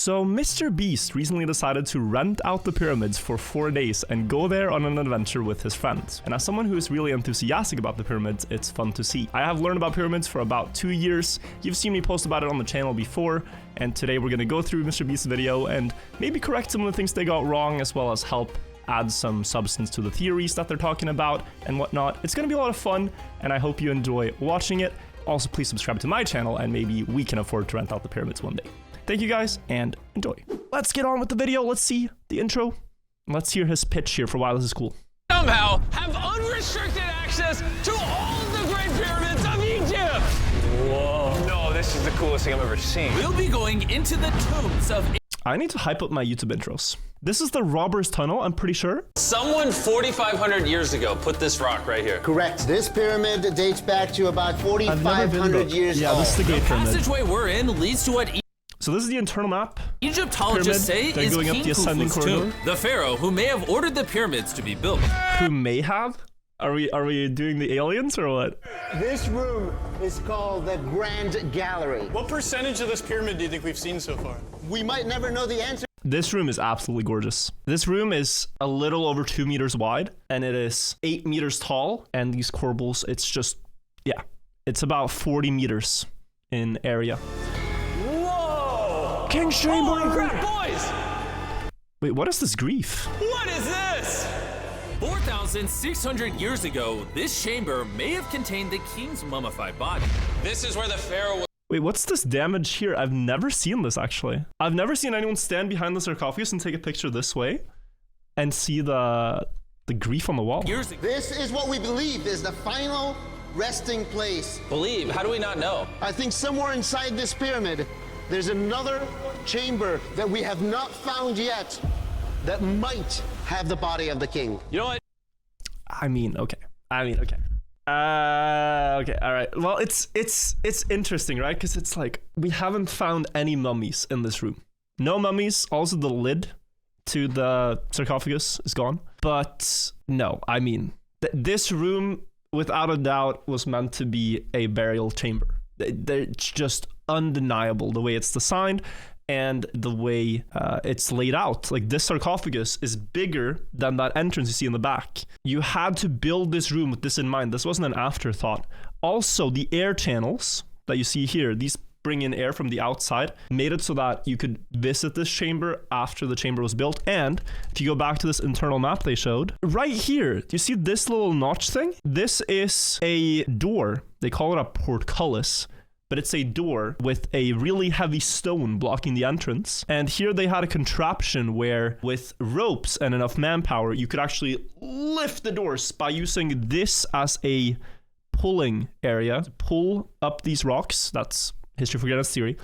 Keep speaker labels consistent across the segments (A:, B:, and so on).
A: So MrBeast recently decided to rent out the pyramids for 4 days and go there on an adventure with his friends. And as someone who is really enthusiastic about the pyramids, it's fun to see. I have learned about pyramids for about 2 years. You've seen me post about it on the channel before, and today we're gonna go through MrBeast's video and maybe correct some of the things they got wrong, as well as help add some substance to the theories that they're talking about and whatnot. It's gonna be a lot of fun, and I hope you enjoy watching it. Also, please subscribe to my channel, and maybe we can afford to rent out the pyramids one day. Thank you guys, and enjoy. Let's get on with the video. Let's see the intro. Let's hear his pitch here for why this is cool.
B: Somehow have unrestricted access to all of the Great Pyramids of Egypt! Whoa. No, this is the coolest thing I've ever seen.
C: We'll be going into the tombs of...
A: I need to hype up my YouTube intros. This is the Robber's Tunnel, I'm pretty sure.
B: Someone 4,500 years ago put this rock right here.
D: Correct. This pyramid dates back to about 4,500 years old.
A: Yeah, this is the Great Pyramid.
C: The passageway we're in leads to what
A: So this is the internal map.
C: Egyptologists say is
A: going
C: King
A: up the ascending
C: Khufu's
A: corridor.
C: tomb, the pharaoh who may have ordered the pyramids to be built.
A: Who may have? Are we doing the aliens or what?
D: This room is called the Grand Gallery.
E: What percentage of this pyramid do you think we've seen so far?
D: We might never know the answer.
A: This room is absolutely gorgeous. This room is a little over 2 meters wide, and it is 8 meters tall. And these corbels, it's just, yeah, it's about 40 meters in area.
B: Whoa!
A: King's Chamber!
B: Holy crap, boys!
A: Wait, what is this grief?
B: What is this?
C: 4,600 years ago, this chamber may have contained the king's mummified body.
B: This is where the pharaoh was.
A: Wait, what's this damage here? I've never seen this, actually. I've never seen anyone stand behind the sarcophagus and take a picture this way and see the grief on the wall.
D: This is what we believe is the final resting place.
B: Believe? How do we not know?
D: I think somewhere inside this pyramid, there's another chamber that we have not found yet that might have the body of the king.
B: You know what?
A: I mean, okay. Okay, all right. Well, it's interesting, right? Because it's like we haven't found any mummies in this room. No mummies. Also, the lid to the sarcophagus is gone. But no, I mean, this room, without a doubt, was meant to be a burial chamber. It's just undeniable the way it's designed and the way it's laid out. Like, this sarcophagus is bigger than that entrance you see in the back. You had to build this room with this in mind. This wasn't an afterthought. Also, the air channels that you see here, these bring in air from the outside, made it so that you could visit this chamber after the chamber was built. And if you go back to this internal map they showed, right here, do you see this little notch thing? This is a door. They call it a portcullis, but it's a door with a really heavy stone blocking the entrance. And here they had a contraption where, with ropes and enough manpower, you could actually lift the doors by using this as a pulling area to pull up these rocks. That's history forgetting theory.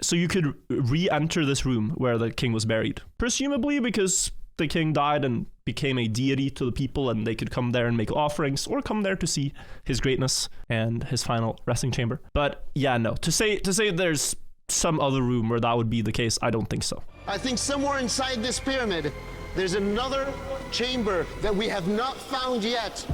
A: So you could re-enter this room where the king was buried, presumably because the king died and became a deity to the people, and they could come there and make offerings, or come there to see his greatness and his final resting chamber. But yeah, no, to say there's some other room where that would be the case, I don't think so.
D: I think somewhere inside this pyramid, there's another chamber that we have not found yet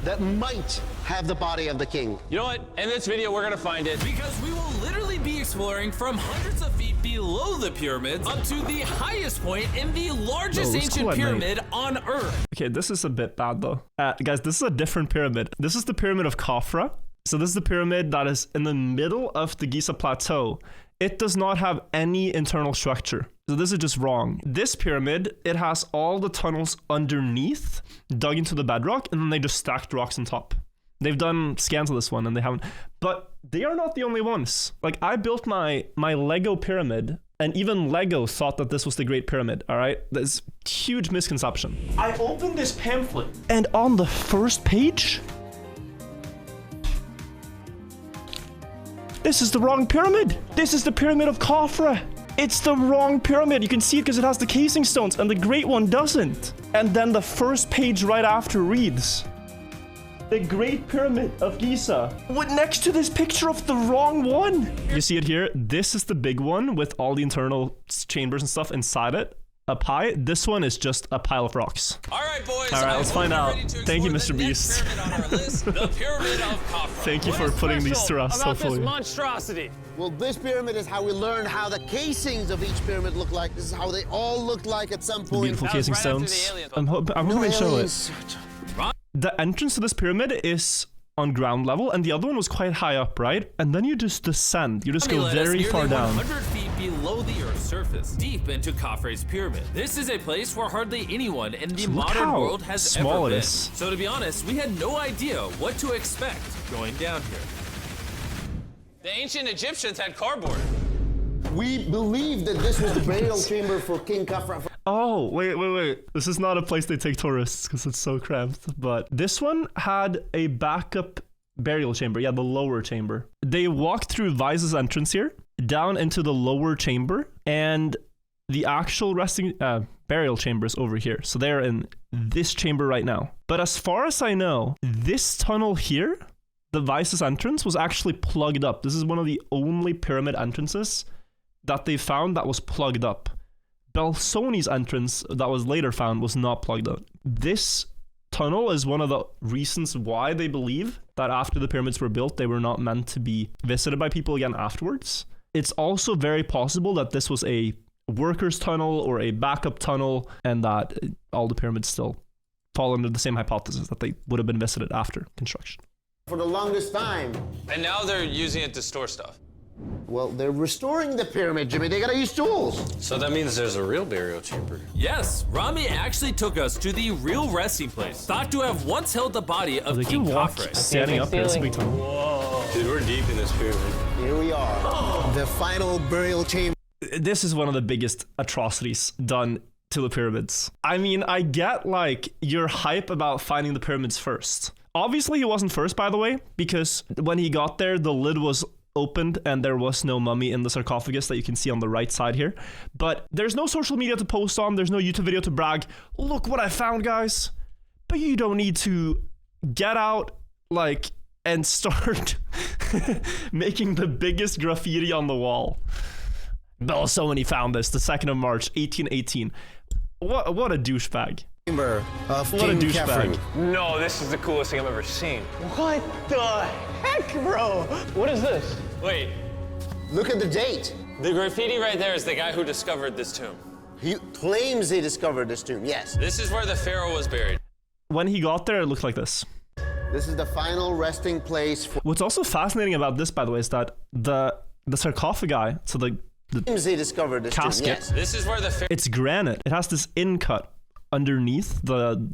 D: that might have the body of the king.
B: You know what? In this video, we're gonna find it.
C: Because we will literally be exploring from hundreds of feet below the pyramids up to the highest point in the largest ancient pyramid on Earth.
A: Okay, this is a bit bad though. Guys, this is a different pyramid. This is the pyramid of Khafre. So this is the pyramid that is in the middle of the Giza Plateau. It does not have any internal structure. So this is just wrong. This pyramid, it has all the tunnels underneath, dug into the bedrock, and then they just stacked rocks on top. They've done scans of this one and they haven't, but they are not the only ones. Like, I built my Lego pyramid, and even Lego thought that this was the Great Pyramid, all right? That's huge misconception. I opened this pamphlet, and on the first page, this is the wrong pyramid. This is the pyramid of Khafre. It's the wrong pyramid. You can see it because it has the casing stones, and the great one doesn't. And then the first page right after reads, the Great Pyramid of Giza, with next to this picture of the wrong one. You see it here? This is the big one with all the internal chambers and stuff inside it. a pie. This one is just a pile of rocks.
C: All right, boys.
A: All right, let's find out. Thank you, MrBeast.
C: The Pyramid of Khafre.
A: Thank you for putting these to us,
B: about
A: hopefully.
B: this monstrosity?
D: Well, this pyramid is how we learned how the casings of each pyramid look like. This is how they all looked like at some
A: The
D: point.
A: beautiful
B: That was
A: casing
B: right after the
A: stones.
B: aliens.
A: I'm hoping they show it.
D: Aliens.
A: The entrance to this pyramid is on ground level, and the other one was quite high up, right? And then you just descend. You just go very far down.
C: 100 feet below the Earth's surface, deep into Khafre's pyramid. This is a place where hardly anyone in the
A: Look
C: modern
A: how
C: world has
A: small
C: ever
A: it
C: been.
A: is.
C: So to be honest, we had no idea what to expect going down here.
B: The ancient Egyptians had cardboard.
D: We believe that this was the burial chamber for King Khafre.
A: Oh, wait. This is not a place they take tourists because it's so cramped. But this one had a backup burial chamber. Yeah, the lower chamber. They walked through Vice's entrance here, down into the lower chamber, and the actual resting burial chamber is over here. So they're in this chamber right now. But as far as I know, this tunnel here, the Vice's entrance, was actually plugged up. This is one of the only pyramid entrances that they found that was plugged up. Belsoni's entrance that was later found was not plugged up. This tunnel is one of the reasons why they believe that after the pyramids were built, they were not meant to be visited by people again afterwards. It's also very possible that this was a workers' tunnel or a backup tunnel, and that all the pyramids still fall under the same hypothesis that they would have been visited after construction.
D: For the longest time.
B: And now they're using it to store stuff.
D: Well, they're restoring the pyramid, Jimmy. They gotta use tools.
E: So that means there's a real burial chamber.
C: Yes, Rami actually took us to the real resting place, thought to have once held the body of
A: They
C: King
A: can walk
C: Khafre.
A: standing up here. It's a big tunnel.
E: Dude, we're deep in this pyramid.
D: Here we are. The final burial chamber.
A: This is one of the biggest atrocities done to the pyramids. I mean, I get like your hype about finding the pyramids first. Obviously, he wasn't first, by the way, because when he got there, the lid was opened and there was no mummy in the sarcophagus that you can see on the right side here. But there's no social media to post on. There's no YouTube video to brag. Look what I found, guys. But you don't need to get out like and start making the biggest graffiti on the wall. Belsoni found this the 2nd of March, 1818. What a douchebag.
D: Chamber of
A: What a
D: King
A: douchebag.
D: Khafre.
B: No, this is the coolest thing I've ever seen.
F: What the heck, bro?
B: What is this? Wait,
D: Look at the date.
B: the graffiti right there is the guy who discovered this tomb.
D: He claims he discovered this tomb, yes.
B: This is where the pharaoh was buried.
A: When he got there, it looked like this.
D: This is the final resting place for
A: What's also fascinating about this, by the way, is that the sarcophagi, so the
D: claims he discovered this tomb,
A: casket,
D: yes.
B: This is where the pharaoh...
A: it's granite. It has this in-cut underneath the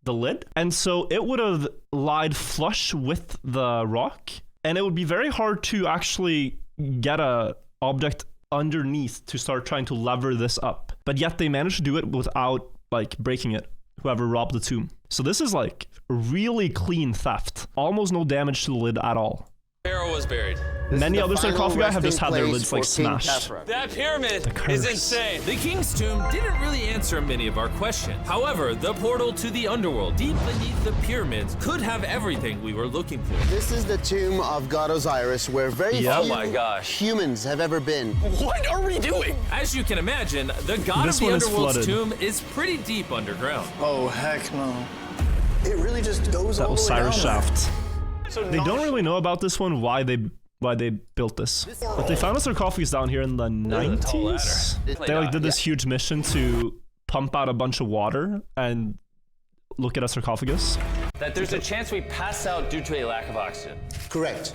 A: lid, and so it would have lied flush with the rock, and it would be very hard to actually get a object underneath to start trying to lever this up. But yet they managed to do it without like breaking it, whoever robbed the tomb. So this is like really clean theft. Almost no damage to the lid at all.
B: pharaoh was buried.
D: This
A: Many
D: is the
A: other
D: final
A: sarcophagi have just
D: resting
A: had their
D: place
A: lids like
D: for King
A: smashed.
D: Khafre.
B: That pyramid
A: curse.
B: is insane.
C: The king's tomb didn't really answer many of our questions. However, the portal to the underworld deep beneath the pyramids could have everything we were looking for.
D: This is the tomb of God Osiris, where very
A: Yep.
D: few
B: Oh my gosh.
D: humans have ever been.
B: What are we doing?
C: As you can imagine, the god
A: This
C: of the
A: one is
C: underworld's
A: flooded.
C: tomb is pretty deep underground.
E: Oh, heck no. It really just goes
A: That
E: all the way
A: Osiris
E: down.
A: shaft.
B: So
A: They don't really know about this one, why they built this. But they found a sarcophagus down here in the
B: a tall
A: 90s.
B: ladder.
A: They like did this huge mission to pump out a bunch of water and look at a sarcophagus.
B: that there's a chance we pass out due to a lack of oxygen.
D: Correct.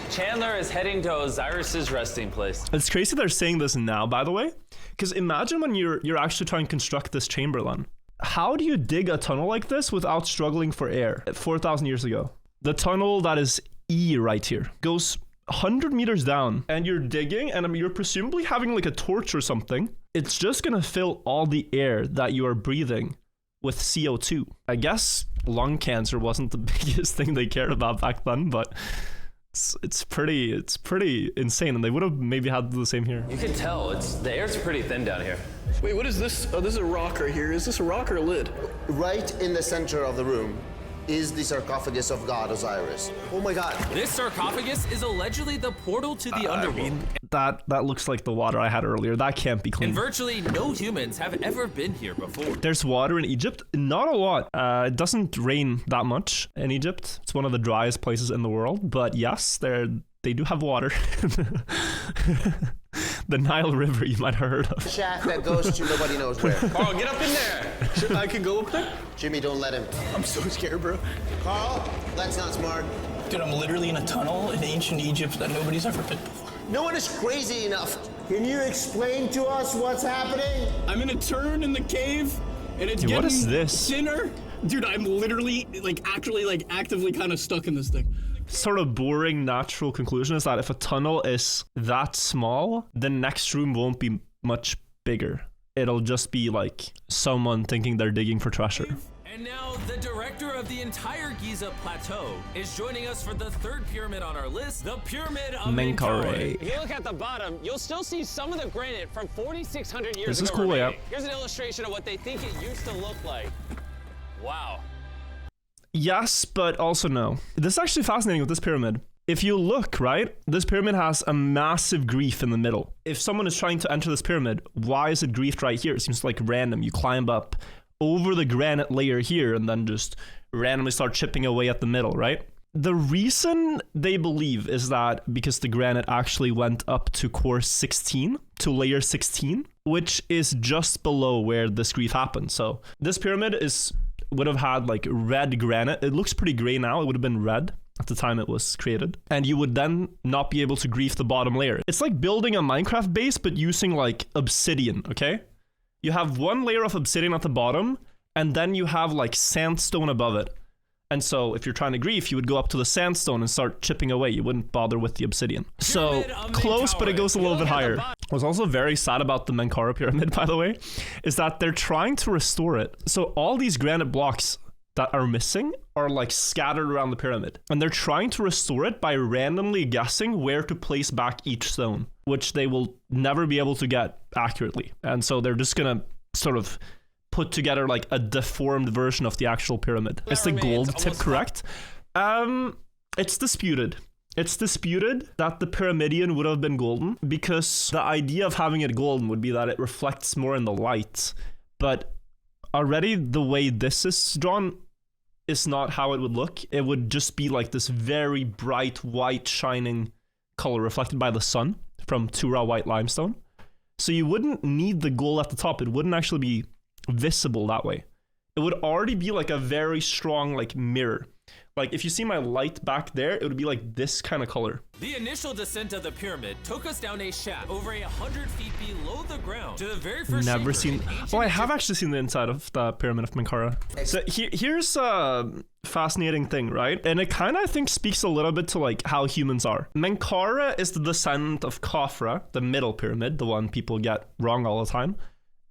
B: Chandler is heading to Osiris's resting place.
A: It's crazy they're saying this now, by the way, because imagine when you're actually trying to construct this chamberlain. How do you dig a tunnel like this without struggling for air? 4,000 years ago. The tunnel that is E right here goes 100 meters down, and you're digging, and you're presumably having like a torch or something. It's just gonna fill all the air that you are breathing with CO2. I guess lung cancer wasn't the biggest thing they cared about back then, but it's pretty insane, and they would have maybe had the same here.
B: You can tell the air's pretty thin down here.
E: Wait, what is this? Oh, this is a rock right here. Is this a rock or a lid?
D: Right in the center of the room is the sarcophagus of God Osiris. Oh my God.
C: This sarcophagus is allegedly the portal to the underworld.
A: I mean, that looks like the water I had earlier. That can't be clean.
C: And virtually no humans have ever been here before.
A: There's water in Egypt. Not a lot. It doesn't rain that much in Egypt. It's one of the driest places in the world. But yes, they do have water. The Nile River, you might have heard of.
D: Shaft that goes to nobody knows where.
B: Carl, get up in there. I can go up there?
D: Jimmy, don't let him.
E: I'm so scared, bro.
D: Carl, that's not smart.
F: Dude, I'm literally in a tunnel in ancient Egypt that nobody's ever been before.
D: No one is crazy enough. Can you explain to us what's happening?
G: I'm in a turn in the cave, and it's getting
A: what is this?
G: thinner. Dude, I'm literally, actively kind of stuck in this thing.
A: Sort of boring natural conclusion is that if a tunnel is that small, the next room won't be much bigger. It'll just be like someone thinking they're digging for treasure.
C: And now the director of the entire Giza plateau is joining us for the third pyramid on our list, the Pyramid of Menkaure.
B: If you look at the bottom, you'll still see some of the granite from 4,600 years
A: This is
B: ago
A: cool,
B: remaining.
A: yeah.
B: Here's an illustration of what they think it used to look like. Wow.
A: Yes, but also no. This is actually fascinating with this pyramid. If you look, right, this pyramid has a massive grief in the middle. If someone is trying to enter this pyramid, why is it griefed right here? It seems like random. You climb up over the granite layer here and then just randomly start chipping away at the middle, right? The reason they believe is that because the granite actually went up to core 16, to layer 16, which is just below where this grief happened. So this pyramid would have had like red granite. It looks pretty gray now. It would have been red at the time it was created. And you would then not be able to grief the bottom layer. It's like building a Minecraft base, but using like obsidian, okay? You have one layer of obsidian at the bottom, and then you have like sandstone above it. And so if you're trying to grief, you would go up to the sandstone and start chipping away. You wouldn't bother with the obsidian. So close, but it goes a little bit higher. What's also very sad about the Menkaure pyramid, by the way, is that they're trying to restore it. So all these granite blocks that are missing are like scattered around the pyramid. And they're trying to restore it by randomly guessing where to place back each stone, which they will never be able to get accurately. And so they're just gonna sort of put together like a deformed version of the actual pyramid. Is the gold tip correct? It's disputed. It's disputed that the pyramidion would have been golden because the idea of having it golden would be that it reflects more in the light. But already the way this is drawn is not how it would look. It would just be like this very bright white shining color reflected by the sun from Tura white limestone. So you wouldn't need the gold at the top. It wouldn't actually be visible that way. It would already be like a very strong like mirror. Like if you see my light back there, it would be like this kind of color.
C: The initial descent of the pyramid took us down a shaft over 100 feet below the ground to the very first
A: Never
C: chamber
A: seen.
C: in ancient
A: Oh, I have
C: Egypt.
A: actually seen the inside of the pyramid of Menkaure. So here's a fascinating thing, right? And it kind of I think speaks a little bit to like how humans are. Menkaure is the descendant of Khafre, the middle pyramid, the one people get wrong all the time.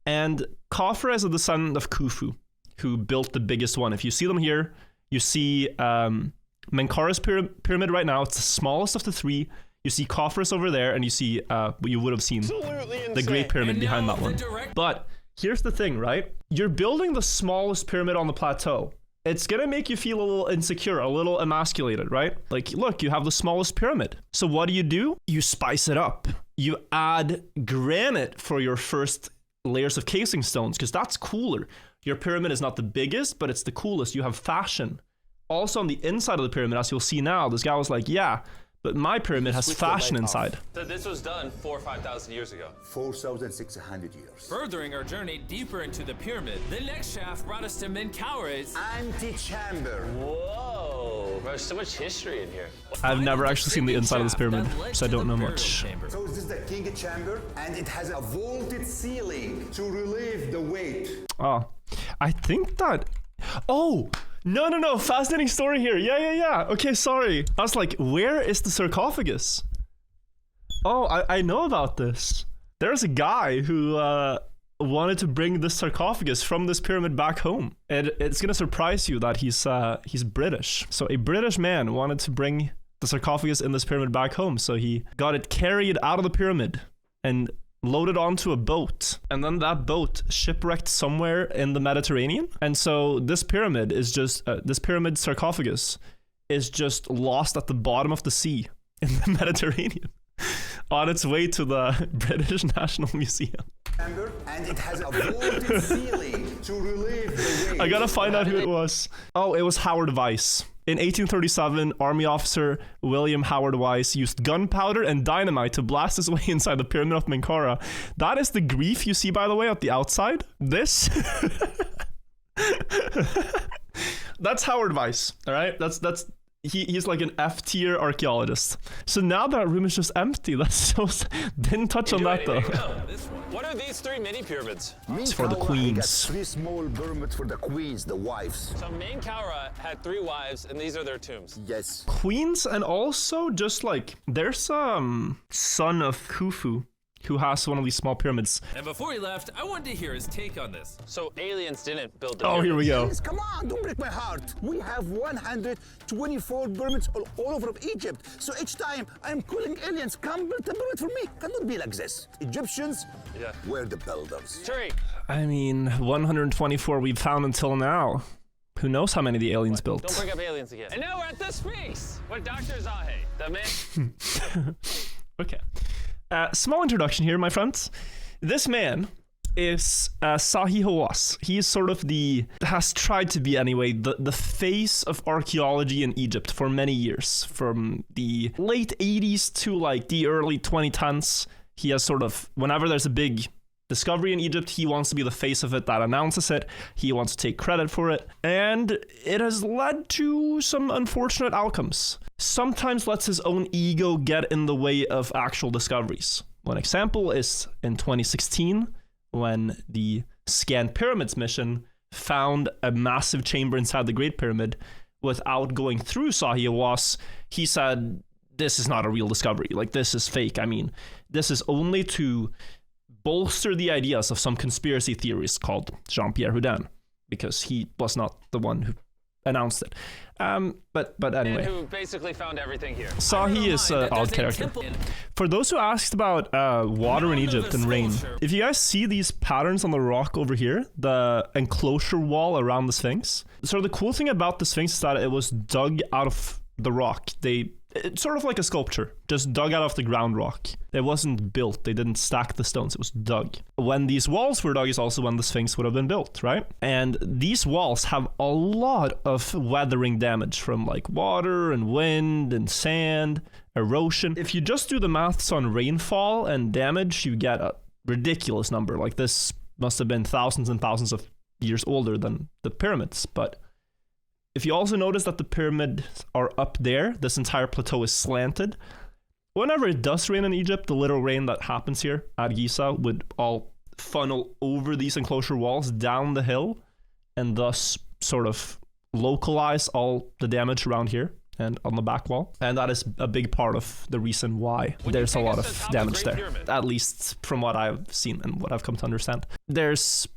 A: And Khafre is a descendant of Khufu, who built the biggest one. If you see them here, you see Menkaure's pyramid right now. It's the smallest of the three. You see Khafre's over there, and you see you would have seen the Great Pyramid behind that one. But here's the thing, right? You're building the smallest pyramid on the plateau. It's gonna make you feel a little insecure, a little emasculated, right? Like, look, you have the smallest pyramid. So what do? You spice it up. You add granite for your first layers of casing stones, because that's cooler. Your pyramid is not the biggest, but it's the coolest. You have fashion. Also on the inside of the pyramid, as you'll see now, this guy was like, yeah, but my pyramid has fashion inside.
B: So this was done 4,000 or 5,000 years ago.
H: 4,600 years.
C: Furthering our journey deeper into the pyramid, the next shaft brought us to Menkaure's
H: Antechamber.
B: Whoa, there's so much history in here.
A: I've never actually seen the inside of this pyramid, so I don't know much.
H: So this is the king chamber, and it has a vaulted ceiling to relieve the weight.
A: Oh, I think that... Oh! No, fascinating story here. Yeah. Okay, sorry. I was like, where is the sarcophagus? Oh, I know about this. There's a guy who wanted to bring this sarcophagus from this pyramid back home. It's gonna surprise you that he's British. So a British man wanted to bring the sarcophagus in this pyramid back home. So he got it carried out of the pyramid and loaded onto a boat, and then that boat shipwrecked somewhere in the Mediterranean. And so this pyramid is just, this pyramid sarcophagus is just lost at the bottom of the sea in the Mediterranean on its way to the British National Museum.
H: And it has a vaulted ceiling to relieve the weight.
A: I gotta find out who it was. Oh, it was Howard Weiss. In 1837, Army officer William Howard Weiss used gunpowder and dynamite to blast his way inside the Pyramid of Menkaure. That is the grief you see, by the way, at the outside. This... That's Howard Weiss, all right? He's like an F-tier archaeologist. So now that room is just empty. That's so... Didn't touch on that, though.
B: What are these 3 mini pyramids?
A: It's for the queens.
H: Got 3 small pyramids for the queens, the wives.
B: So Menkaure had 3 wives, and these are their tombs.
H: Yes.
A: Queens, and also just like... There's son of Khufu who has one of these small pyramids.
C: And before he left, I wanted to hear his take on this.
B: So aliens didn't build the
A: Oh, here we go.
H: Please, come on, don't break my heart. We have 124 pyramids all over of Egypt. So each time I'm calling aliens, come build a pyramid for me. Cannot be like this. Egyptians were the builders.
B: Tree.
A: I mean, 124 we've found until now. Who knows how many the aliens built?
B: Don't bring up aliens again. And now we're at the Sphinx with Dr. Zahe, the man.
A: Okay. Small introduction here, my friends. This man is Zahi Hawass. He is sort of has tried to be anyway, the face of archaeology in Egypt for many years. From the late 80s to like the early 2010s. He has sort of, whenever there's a big discovery in Egypt, he wants to be the face of it that announces it. He wants to take credit for it. And it has led to some unfortunate outcomes. Sometimes lets his own ego get in the way of actual discoveries. One example is in 2016, when the Scanned Pyramids mission found a massive chamber inside the Great Pyramid without going through Zahi Hawass. He said, this is not a real discovery. Like, this is fake. I mean, this is only to bolster the ideas of some conspiracy theorists called Jean-Pierre Houdin, because he was not the one who announced it. But anyway.
B: And who basically found everything here.
A: Zahi is an odd character. For those who asked about water in Egypt and rain, if you guys see these patterns on the rock over here, the enclosure wall around the Sphinx, so the cool thing about the Sphinx is that it was dug out of the rock. It's sort of like a sculpture, just dug out of the ground rock. It wasn't built. They didn't stack the stones. It was dug. When these walls were dug is also when the Sphinx would have been built, right? And these walls have a lot of weathering damage from like water and wind and sand, erosion. If you just do the maths on rainfall and damage, you get a ridiculous number. Like, this must have been thousands and thousands of years older than the pyramids, but if you also notice that the pyramids are up there, this entire plateau is slanted. Whenever it does rain in Egypt, the little rain that happens here at Giza would all funnel over these enclosure walls down the hill, and thus sort of localize all the damage around here and on the back wall. And that is a big part of the reason why there's a lot of damage there, at least from what I've seen and what I've come to understand. There's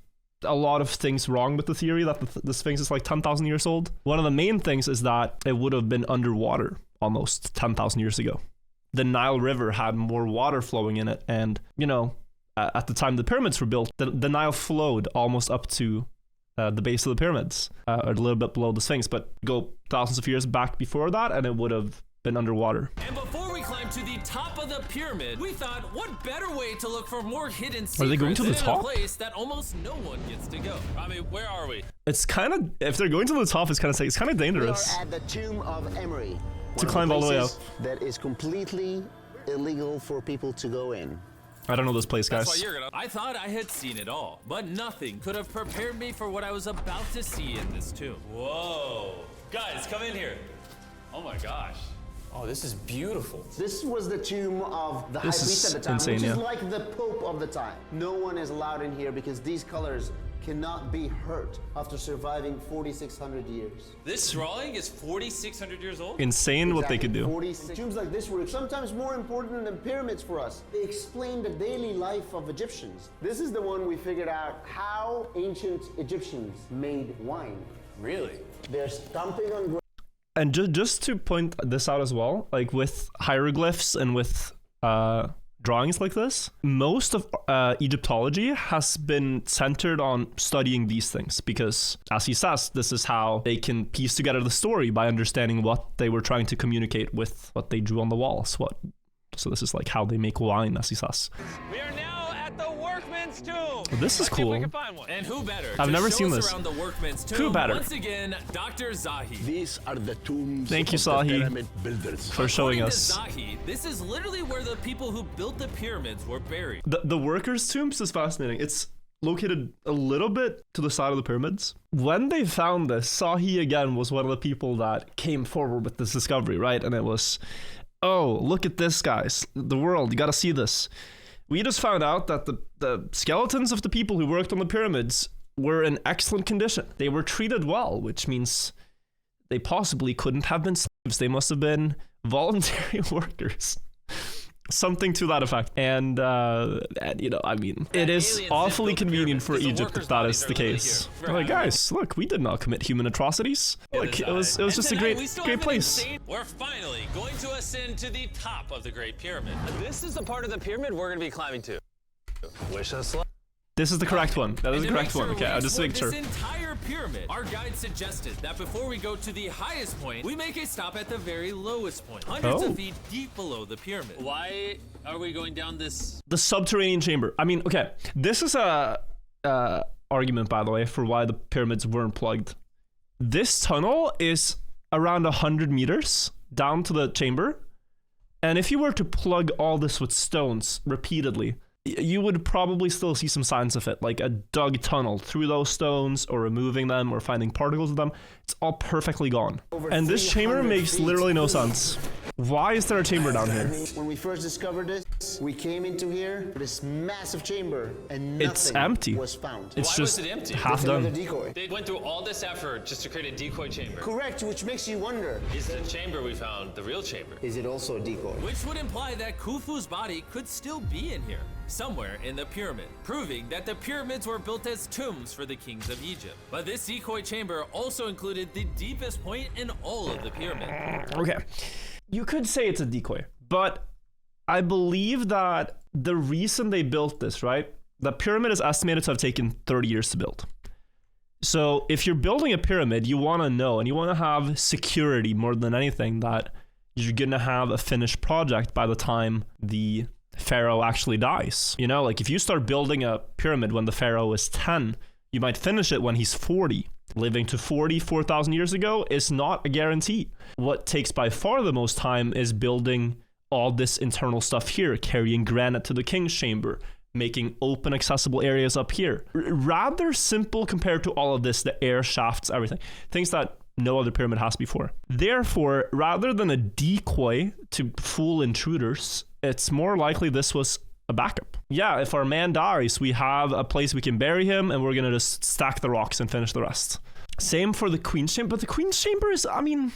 A: a lot of things wrong with the theory that the Sphinx is like 10,000 years old. One of the main things is that it would have been underwater almost 10,000 years ago. The Nile River had more water flowing in it, and, you know, at the time the pyramids were built, the Nile flowed almost up to the base of the pyramids, or a little bit below the Sphinx, but go thousands of years back before that, and it would have been underwater.
C: And before we climb to the top of the pyramid, we thought, what better way to look for more hidden secrets
A: Are they going to the
C: than
A: top?
C: a place that almost no one gets to go. I mean, where are we?
A: It's kind of, if they're going to the top, it's kind of dangerous.
D: We are at the tomb of Emery.
A: To climb all the way up.
D: That is completely illegal for people to go in.
A: I don't know this place, guys.
C: That's why you're gonna... I thought I had seen it all, but nothing could have prepared me for what I was about to see in this tomb.
E: Whoa. Guys, come in here. Oh my gosh. Oh, this is beautiful.
D: This was the tomb of the high
A: This
D: priest
A: is
D: at the time,
A: insane,
D: which is
A: yeah.
D: like the Pope of the time. No one is allowed in here because these colors cannot be hurt after surviving 4,600 years.
C: This drawing is 4,600 years old?
A: Insane what they could do.
D: 46. Tombs like this were sometimes more important than pyramids for us. They explain the daily life of Egyptians. This is the one we figured out how ancient Egyptians made wine.
E: Really?
D: They're stomping on
A: And just to point this out as well, like with hieroglyphs and with drawings like this. Most of Egyptology has been centered on studying these things because, as he says, this is how they can piece together the story by understanding what they were trying to communicate with what they drew on the walls. So this is like how they make wine, as he says.
B: We are now at the workman's tomb.
A: Well, this is cool.
C: And who better?
A: I've never seen
C: us
A: this.
C: Around the workman's tomb,
A: Who better?
C: Once again, Dr. Zahi.
H: These are the tombs
A: Thank you,
H: of the
A: Zahi,
H: pyramid builders.
A: for showing
C: According
A: us.
C: to Zahi, this is literally where the people who built the pyramids were buried.
A: The workers' tombs is fascinating. It's located a little bit to the side of the pyramids. When they found this, Zahi again was one of the people that came forward with this discovery, right? And it was, oh, look at this, guys. The world, you gotta see this. We just found out that the skeletons of the people who worked on the pyramids were in excellent condition. They were treated well, which means they possibly couldn't have been slaves. They must have been voluntary workers. Something to that effect. And you know, I mean, it is awfully convenient for Egypt if that is the case. Like, guys, look, we did not commit human atrocities. Look, it was just a great place.
E: We're finally going to ascend to the top of the Great Pyramid.
B: This is the part of the pyramid we're going to be climbing to. Wish us luck.
A: This is the correct one. That is the correct one. Okay, I'll just make sure.
C: This entire pyramid, our guide suggested that before we go to the highest point, we make a stop at the very lowest point, hundreds of feet deep below the pyramid.
E: Why are we going down this?
A: The subterranean chamber. I mean, okay, this is a argument, by the way, for why the pyramids weren't plugged. This tunnel is around 100 meters down to the chamber, and if you were to plug all this with stones repeatedly, you would probably still see some signs of it, like a dug tunnel through those stones or removing them or finding particles of them. It's all perfectly gone. And this chamber makes literally no sense. Why is there a chamber down here?
D: When we first discovered this, we came into here, this massive chamber, and nothing
A: It's empty.
D: was found.
A: It's
E: Why
A: just
E: was it empty?
A: half
D: It's another
A: done.
D: decoy.
E: They went through all this effort just to create a decoy chamber.
D: Correct, which makes you wonder,
E: Is the chamber we found the real chamber?
D: is it also a decoy?
C: Which would imply that Khufu's body could still be in here, somewhere in the pyramid, proving that the pyramids were built as tombs for the kings of Egypt. But this decoy chamber also included the deepest point in all of the pyramid.
A: Okay. You could say it's a decoy, but I believe that the reason they built this, right? The pyramid is estimated to have taken 30 years to build. So if you're building a pyramid, you want to know and you want to have security more than anything that you're going to have a finished project by the time the pharaoh actually dies. You know, like if you start building a pyramid when the pharaoh is 10, you might finish it when he's 40. Living to 4,000 years ago is not a guarantee. What takes by far the most time is building all this internal stuff here, carrying granite to the king's chamber, making open accessible areas up here. Rather simple compared to all of this, the air shafts, everything. Things that no other pyramid has before. Therefore, rather than a decoy to fool intruders, it's more likely this was a backup. Yeah, if our man dies, we have a place we can bury him and we're gonna just stack the rocks and finish the rest. Same for the Queen's Chamber, but the Queen's Chamber is, I mean,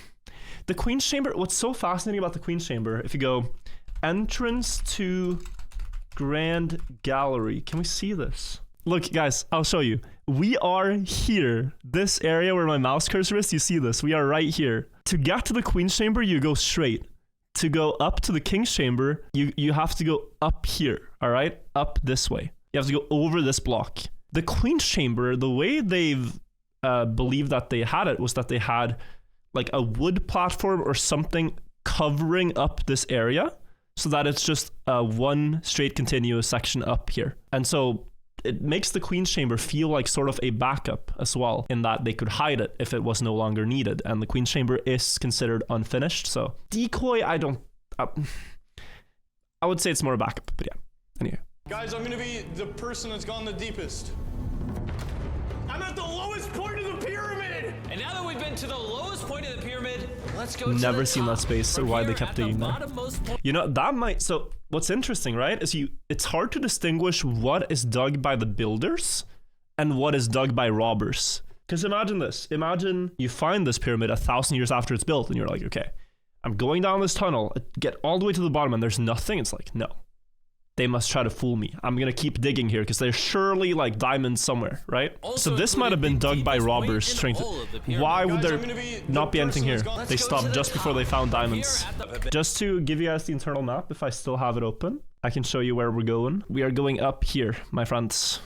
A: the Queen's Chamber, what's so fascinating about the Queen's Chamber, if you go entrance to Grand Gallery, can we see this? Look, guys, I'll show you. We are here. This area where my mouse cursor is, you see this? We are right here. To get to the Queen's Chamber, you go straight. To go up to the King's Chamber, you have to go up here, all right? Up this way. You have to go over this block. The Queen's Chamber, the way they've believed that they had it was that they had like a wood platform or something covering up this area so that it's just one straight continuous section up here. And so it makes the Queen's Chamber feel like sort of a backup as well, in that they could hide it if it was no longer needed. And the Queen's Chamber is considered unfinished. So decoy, I would say it's more a backup, but yeah. Anyway.
G: Guys, I'm gonna be the person that's gone the deepest. I'm at the lowest point of the pyramid!
E: And now that we've been to the lowest point of the pyramid, let's go to the
A: Never seen
E: top.
A: that space or why they kept digging there. You know, that might, so what's interesting, right, is it's hard to distinguish what is dug by the builders and what is dug by robbers. Because imagine this. Imagine you find this pyramid 1,000 years after it's built and you're like, okay, I'm going down this tunnel, get all the way to the bottom and there's nothing. It's like, no. They must try to fool me. I'm gonna keep digging here because there's surely like diamonds somewhere, right?
C: Also
A: so this might have been dug by robbers trying to... Why would there not be anything here? They stopped just before they found diamonds. Just to give you guys the internal map, if I still have it open. I can show you where we're going. We are going up here, my friends.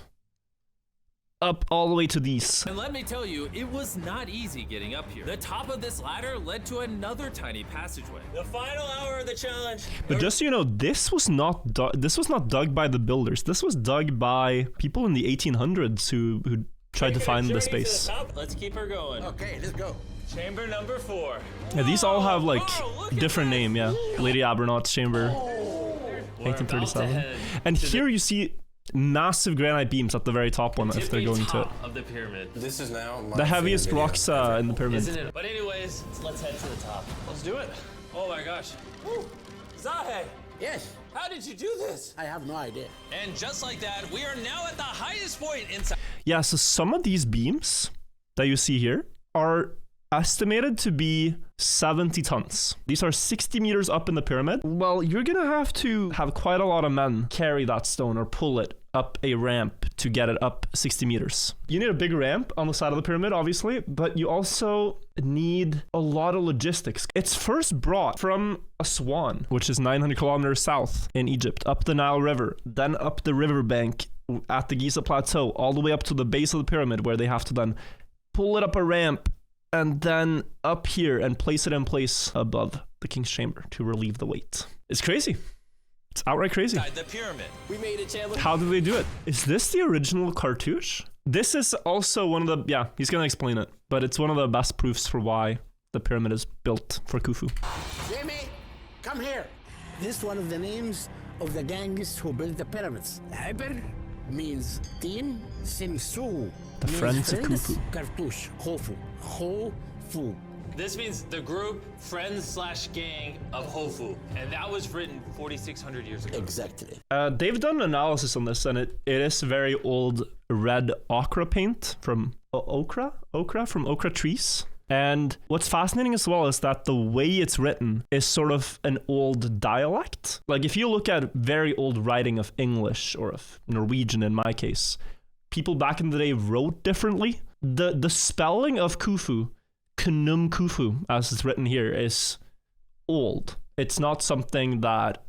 A: Up all the way to these.
C: And let me tell you, it was not easy getting up here. The top of this ladder led to another tiny passageway.
E: The final hour of the challenge.
A: But just so you know, this was not dug by the builders. This was dug by people in the 1800s who tried to find the space.
E: Let's keep her going.
H: Okay, let's go.
E: Chamber number 4.
A: Yeah, these all have like different name. Yeah, Lady Abernaut's chamber, 1837. And here you see massive granite beams at the very top one if they're going to it.
E: Of the pyramid.
H: This is now
A: The heaviest rocks in the pyramid.
E: Isn't it? But anyways, let's head to the top. Let's do it. Oh my gosh. Woo. Zahe,
I: Yes,
E: how did you do this?
I: I have no idea.
E: And just like that, we are now at the highest point inside.
A: Yeah, so some of these beams that you see here are estimated to be 70 tons. These are 60 meters up in the pyramid. Well, you're gonna have to have quite a lot of men carry that stone or pull it up a ramp to get it up 60 meters. You need a big ramp on the side of the pyramid, obviously, but you also need a lot of logistics. It's first brought from Aswan, which is 900 kilometers south in Egypt, up the Nile River, then up the riverbank at the Giza Plateau, all the way up to the base of the pyramid, where they have to then pull it up a ramp and then up here and place it in place above the king's chamber to relieve the weight. It's crazy. It's outright crazy.
E: The pyramid. We made it, Chandler.
A: How did they do it? Is this the original cartouche? This is also one of the, yeah, he's gonna explain it, but it's one of the best proofs for why the pyramid is built for Khufu.
I: Jamie, come here. This is one of the names of the gangs who built the pyramids. Hyper means team, Sinsu
A: The
I: means
A: Friends of Khufu.
I: Cartouche, Hofu, Hofu.
E: This means the group, friends / gang of Hofu. And that was written 4,600 years ago.
I: Exactly.
A: They've done an analysis on this, and it is very old red ochre paint from okra from okra trees. And what's fascinating as well is that the way it's written is sort of an old dialect. Like if you look at very old writing of English or of Norwegian in my case, people back in the day wrote differently. The spelling of Khufu, Khnum Khufu, as it's written here, is old. It's not something that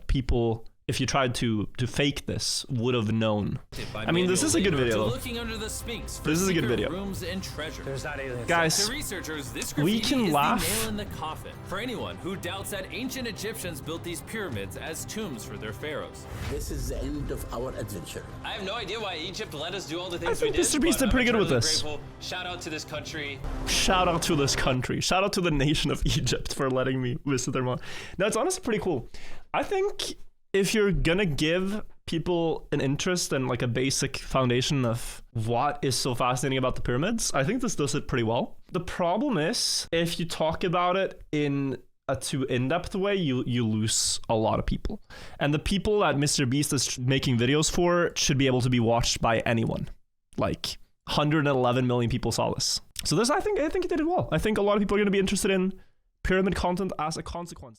A: people, if you tried to fake this, would have known. I mean, this is a good video.
C: Looking under the Sphinx for
A: This is a good video.
C: Rooms and treasures.
E: There's not aliens.
A: Guys,
C: To researchers, this
A: we
C: graffiti
A: can
C: is
A: laugh.
C: the nail in the coffin for anyone who doubts that ancient Egyptians built these pyramids as tombs for their pharaohs.
I: This is the end of our adventure.
E: I have no idea why Egypt let us do all the
A: I
E: things we
A: think
E: did.
A: MrBeast did
E: but
A: pretty
E: I'm
A: good with
E: eternally
A: this.
E: grateful. Shout out to this country.
A: Shout out to this country. Shout out to the nation of Egypt for letting me visit their mom. Now, it's honestly pretty cool. I think if you're gonna give people an interest and like a basic foundation of what is so fascinating about the pyramids, I think this does it pretty well. The problem is, if you talk about it in a too in-depth way, you lose a lot of people. And the people that MrBeast is making videos for should be able to be watched by anyone. Like 111 million people saw this. So this, I think he did it well. I think a lot of people are going to be interested in pyramid content as a consequence.